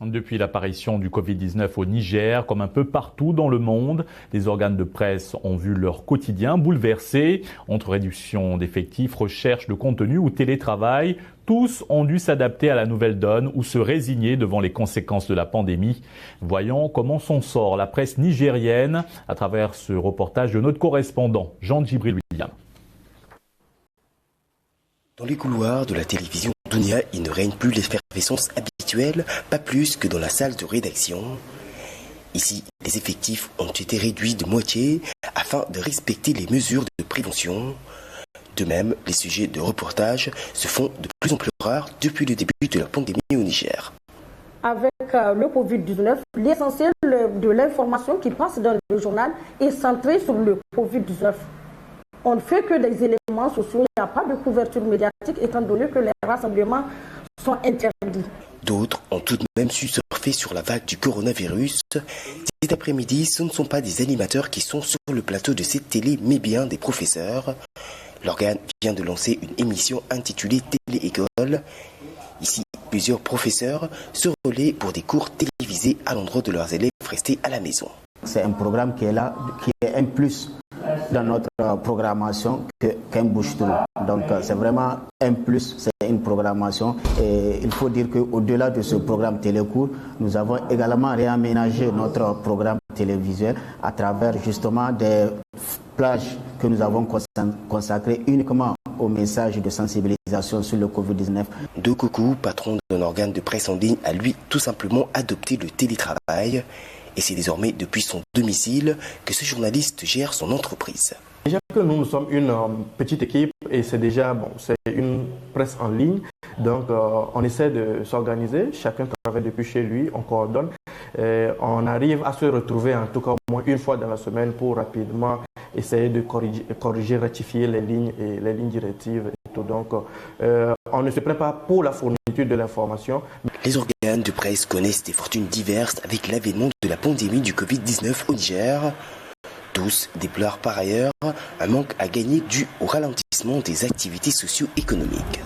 Depuis l'apparition du Covid-19 au Niger, comme un peu partout dans le monde, les organes de presse ont vu leur quotidien bouleversé. Entre réduction d'effectifs, recherche de contenu ou télétravail, tous ont dû s'adapter à la nouvelle donne ou se résigner devant les conséquences de la pandémie. Voyons comment s'en sort la presse nigérienne à travers ce reportage de notre correspondant Jean-Djibril William. Dans les couloirs de la télévision Dunia, il ne règne plus l'effervescence habituelle, pas plus que dans la salle de rédaction. Ici, les effectifs ont été réduits de moitié afin de respecter les mesures de prévention. De même, les sujets de reportage se font de plus en plus rares depuis le début de la pandémie au Niger. Avec le Covid-19, l'essentiel de l'information qui passe dans le journal est centré sur le Covid-19. On ne fait que des éléments sociaux, il n'y a pas de couverture médiatique étant donné que les rassemblements sont interdits. D'autres ont tout de même su surfer sur la vague du coronavirus. Cet après-midi, ce ne sont pas des animateurs qui sont sur le plateau de cette télé, mais bien des professeurs. L'organe vient de lancer une émission intitulée Télé-École. Ici, plusieurs professeurs se relaient pour des cours télévisés à l'endroit de leurs élèves restés à la maison. C'est un programme qui est là, qui est un plus dans notre programmation qu'un bouche-trou. Donc c'est vraiment un plus, c'est une programmation. Et il faut dire qu'au-delà de ce programme télécourt, nous avons également réaménagé notre programme télévisuel à travers justement des plages que nous avons consacrées uniquement au message de sensibilisation sur le Covid-19. Dokoukou, patron d'un organe de presse en ligne, a lui tout simplement adopté le télétravail. Et c'est désormais depuis son domicile que ce journaliste gère son entreprise. Déjà que nous sommes une petite équipe et c'est une presse en ligne. Donc on essaie de s'organiser, chacun travaille depuis chez lui, on coordonne. Et on arrive à se retrouver en tout cas au moins une fois dans la semaine pour rapidement essayer de corriger, rectifier les lignes directives et tout. Donc on ne se prépare pour la fourniture de l'information. Les organes de presse connaissent des fortunes diverses avec l'avènement de la pandémie du Covid-19 au Niger. Tous déplorent par ailleurs un manque à gagner dû au ralentissement des activités socio-économiques.